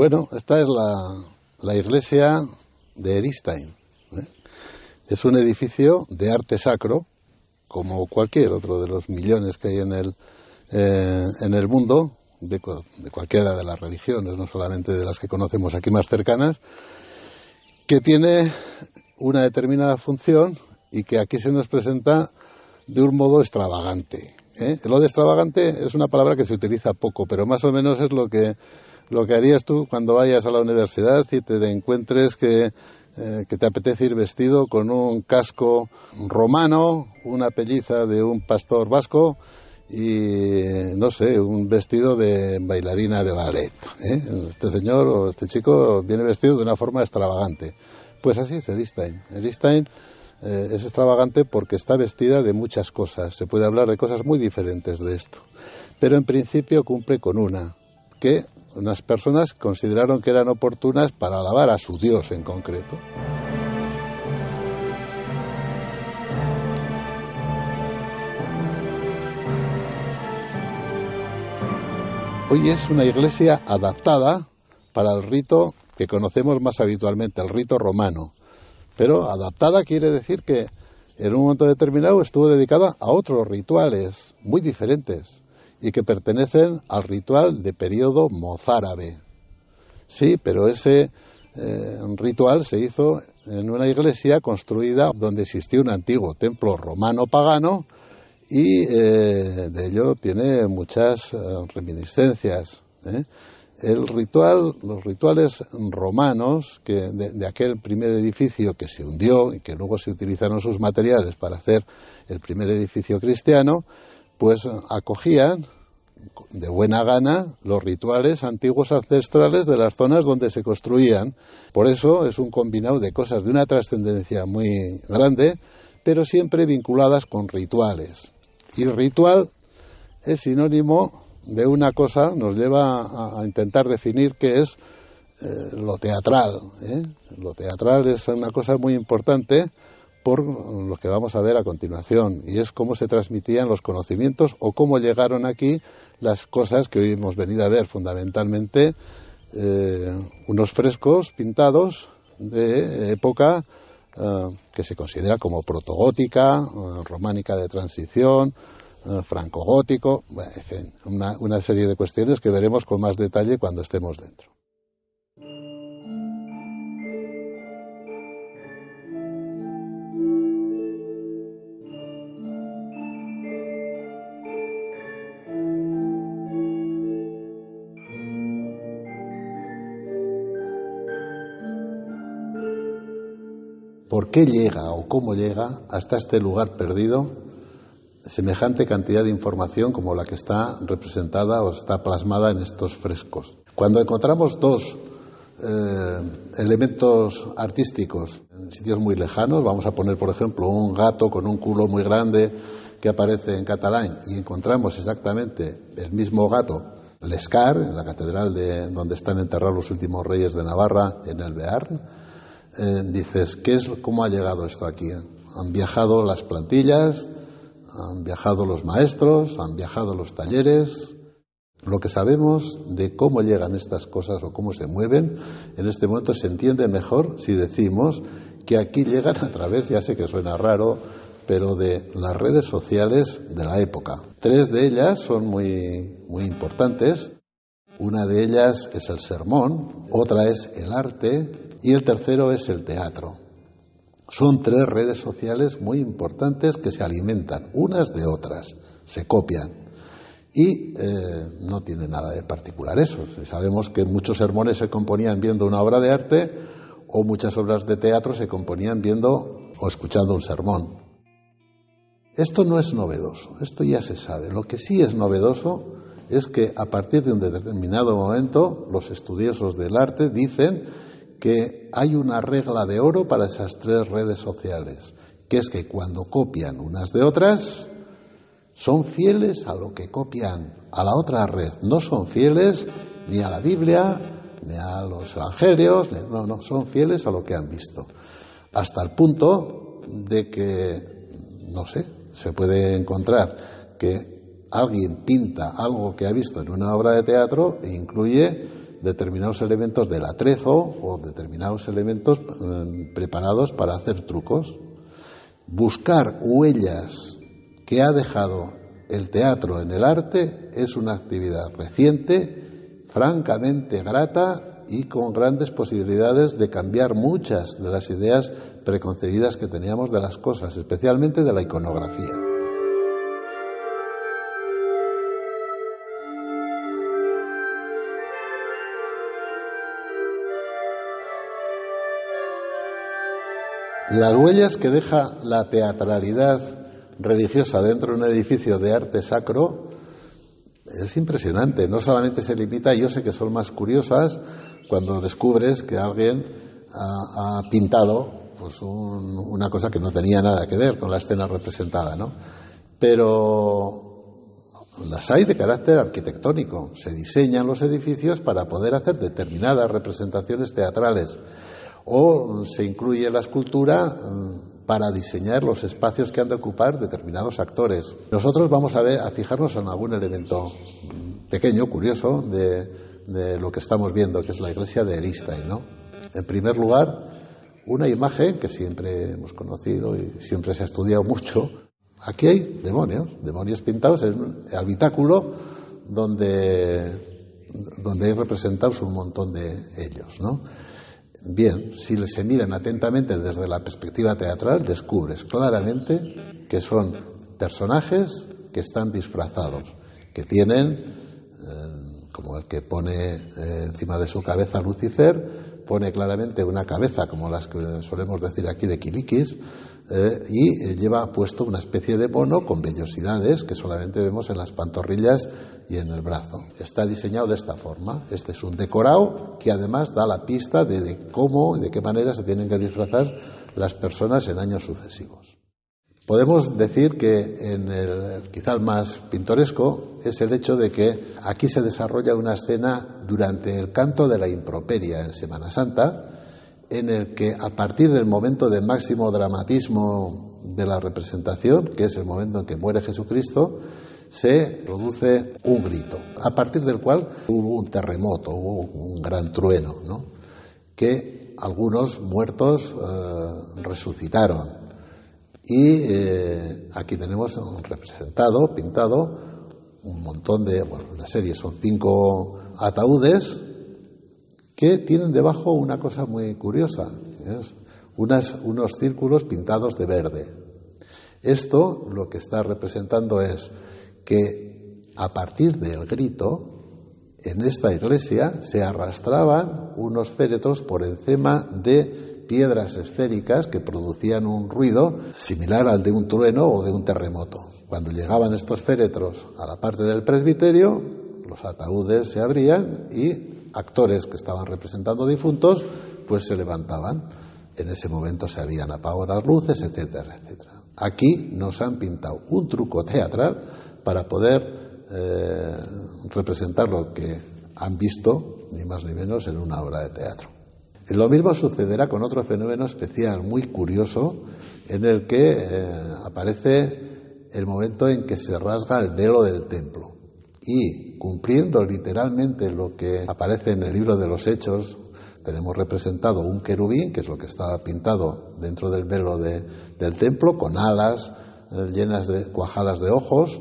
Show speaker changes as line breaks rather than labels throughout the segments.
Bueno, esta es la iglesia de Eristein, ¿eh? Es un edificio de arte sacro, como cualquier otro de los millones que hay en el mundo, de cualquiera de las religiones, no solamente de las que conocemos aquí más cercanas, que tiene una determinada función y que aquí se nos presenta de un modo extravagante, ¿eh? Lo de extravagante es una palabra que se utiliza poco, pero más o menos es lo que harías tú cuando vayas a la universidad y te encuentres que te apetece ir vestido con un casco romano, una pelliza de un pastor vasco y, no sé, un vestido de bailarina de ballet, ¿eh? Este señor o este chico viene vestido de una forma extravagante. Pues así es Eristein. Eristein es extravagante porque está vestida de muchas cosas. Se puede hablar de cosas muy diferentes de esto. Pero en principio cumple con una, que unas personas consideraron que eran oportunas para alabar a su Dios en concreto. Hoy es una iglesia adaptada para el rito que conocemos más habitualmente, el rito romano. Pero adaptada quiere decir que en un momento determinado estuvo dedicada a otros rituales muy diferentes y que pertenecen al ritual de periodo mozárabe. Sí, pero ese ritual se hizo en una iglesia construida donde existía un antiguo templo romano pagano y de ello tiene muchas reminiscencias, ¿eh? Los rituales romanos de aquel primer edificio que se hundió y que luego se utilizaron sus materiales para hacer el primer edificio cristiano, pues acogían de buena gana los rituales antiguos ancestrales de las zonas donde se construían. Por eso es un combinado de cosas de una trascendencia muy grande, pero siempre vinculadas con rituales. Y ritual es sinónimo de una cosa, nos lleva a intentar definir qué es lo teatral, ¿eh? Lo teatral es una cosa muy importante por lo que vamos a ver a continuación, y es cómo se transmitían los conocimientos o cómo llegaron aquí las cosas que hoy hemos venido a ver, fundamentalmente unos frescos pintados de época que se considera como protogótica, románica de transición, francogótico, bueno, en fin, una serie de cuestiones que veremos con más detalle cuando estemos dentro. ¿Por qué llega o cómo llega hasta este lugar perdido semejante cantidad de información como la que está representada o está plasmada en estos frescos? Cuando encontramos dos elementos artísticos en sitios muy lejanos, vamos a poner por ejemplo un gato con un culo muy grande que aparece en catalán y encontramos exactamente el mismo gato, l'Escar, en la catedral donde están enterrados los últimos reyes de Navarra, en el Bearn, dices, ¿cómo ha llegado esto aquí? Han viajado las plantillas, han viajado los maestros, han viajado los talleres. Lo que sabemos de cómo llegan estas cosas o cómo se mueven en este momento se entiende mejor si decimos que aquí llegan a través, ya sé que suena raro, pero de las redes sociales de la época. Tres de ellas son muy, muy importantes. Una de ellas es el sermón, otra es el arte y el tercero es el teatro. Son tres redes sociales muy importantes que se alimentan unas de otras, se copian. Y no tiene nada de particular eso. Sabemos que muchos sermones se componían viendo una obra de arte o muchas obras de teatro se componían viendo o escuchando un sermón. Esto no es novedoso, esto ya se sabe. Lo que sí es novedoso es que a partir de un determinado momento los estudiosos del arte dicen que hay una regla de oro para esas tres redes sociales, que es que cuando copian unas de otras son fieles a lo que copian a la otra red, no son fieles ni a la Biblia, ni a los evangelios, no, son fieles a lo que han visto. Hasta el punto de que, no sé, se puede encontrar que alguien pinta algo que ha visto en una obra de teatro e incluye determinados elementos del atrezo o determinados elementos preparados para hacer trucos. Buscar huellas que ha dejado el teatro en el arte es una actividad reciente, francamente grata y con grandes posibilidades de cambiar muchas de las ideas preconcebidas que teníamos de las cosas, especialmente de la iconografía. Las huellas que deja la teatralidad religiosa dentro de un edificio de arte sacro es impresionante. No solamente se limita, yo sé que son más curiosas cuando descubres que alguien ha pintado pues una cosa que no tenía nada que ver con la escena representada, ¿no? Pero las hay de carácter arquitectónico. Se diseñan los edificios para poder hacer determinadas representaciones teatrales. O se incluye la escultura para diseñar los espacios que han de ocupar determinados actores. Nosotros vamos a fijarnos en algún elemento pequeño, curioso, de lo que estamos viendo, que es la iglesia de Eristein, ¿no? En primer lugar, una imagen que siempre hemos conocido y siempre se ha estudiado mucho. Aquí hay demonios pintados en un habitáculo donde hay representados un montón de ellos, ¿no? Bien, si se miran atentamente desde la perspectiva teatral, descubres claramente que son personajes que están disfrazados, que tienen, como el que pone encima de su cabeza Lucifer, pone claramente una cabeza como las que solemos decir aquí de Kiliquis, y lleva puesto una especie de mono con vellosidades que solamente vemos en las pantorrillas y en el brazo. Está diseñado de esta forma. Este es un decorado que además da la pista de cómo y de qué manera se tienen que disfrazar las personas en años sucesivos. Podemos decir que quizá el más pintoresco es el hecho de que aquí se desarrolla una escena durante el canto de la improperia en Semana Santa, en el que a partir del momento de máximo dramatismo de la representación, que es el momento en que muere Jesucristo, se produce un grito, a partir del cual hubo un terremoto, hubo un gran trueno, ¿no? Que algunos muertos resucitaron. Y aquí tenemos representado, pintado, un montón de, una serie, son 5 ataúdes que tienen debajo una cosa muy curiosa, ¿es? Unos círculos pintados de verde. Esto lo que está representando es que a partir del grito, en esta iglesia se arrastraban unos féretros por encima de piedras esféricas que producían un ruido similar al de un trueno o de un terremoto. Cuando llegaban estos féretros a la parte del presbiterio, los ataúdes se abrían y actores que estaban representando difuntos pues se levantaban. En ese momento se habían apagado las luces, etcétera, etcétera. Aquí nos han pintado un truco teatral para poder representar lo que han visto, ni más ni menos, en una obra de teatro. Lo mismo sucederá con otro fenómeno especial, muy curioso, en el que aparece el momento en que se rasga el velo del templo. Y cumpliendo literalmente lo que aparece en el libro de los Hechos, tenemos representado un querubín, que es lo que estaba pintado dentro del velo del templo, con alas cuajadas de ojos,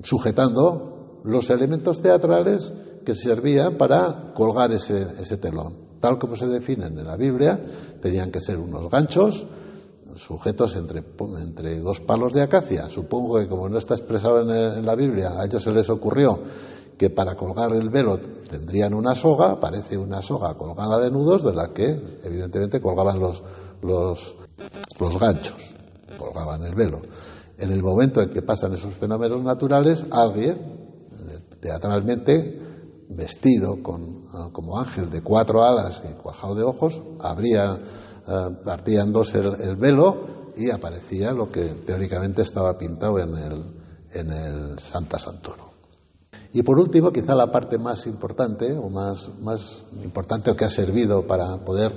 sujetando los elementos teatrales que servían para colgar ese telón. Tal como se definen en la Biblia, tenían que ser unos ganchos sujetos entre 2 palos de acacia. Supongo que como no está expresado en la Biblia, a ellos se les ocurrió que para colgar el velo tendrían una soga, aparece una soga colgada de nudos de la que evidentemente colgaban los ganchos, colgaban el velo. En el momento en que pasan esos fenómenos naturales, alguien, teatralmente, vestido como ángel de 4 alas y cuajado de ojos, partían 2 el velo y aparecía lo que teóricamente estaba pintado en el Santa Santorum. Y por último, quizá la parte más importante o más importante o que ha servido para poder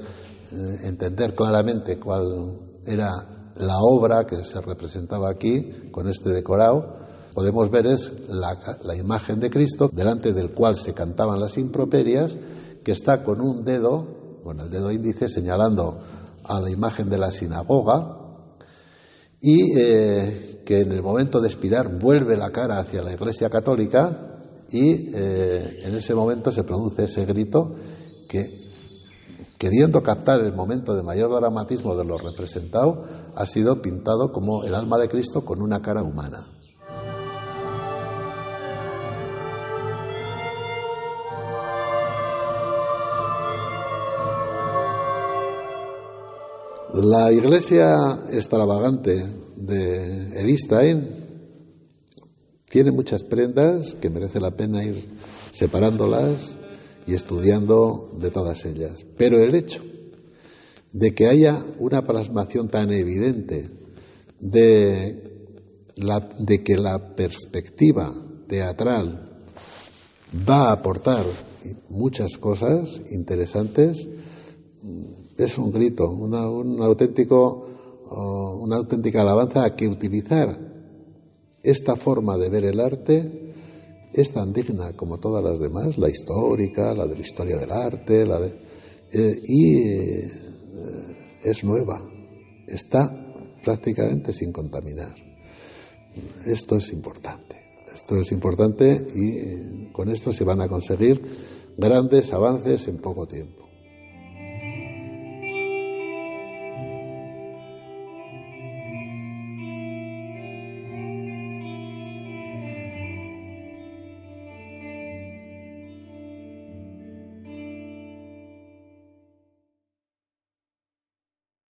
entender claramente cuál era la obra que se representaba aquí con este decorado, podemos ver es la imagen de Cristo, delante del cual se cantaban las improperias, que está con un dedo, con el dedo índice, señalando a la imagen de la sinagoga, y que en el momento de expirar vuelve la cara hacia la Iglesia Católica, y en ese momento se produce ese grito que, queriendo captar el momento de mayor dramatismo de lo representado, ha sido pintado como el alma de Cristo con una cara humana. La iglesia extravagante de Eristein tiene muchas prendas que merece la pena ir separándolas y estudiando de todas ellas. Pero el hecho de que haya una plasmación tan evidente de que la perspectiva teatral va a aportar muchas cosas interesantes, es un grito, una auténtica alabanza a que utilizar esta forma de ver el arte es tan digna como todas las demás, la histórica, la de la historia del arte, es nueva, está prácticamente sin contaminar. Esto es importante y con esto se van a conseguir grandes avances en poco tiempo.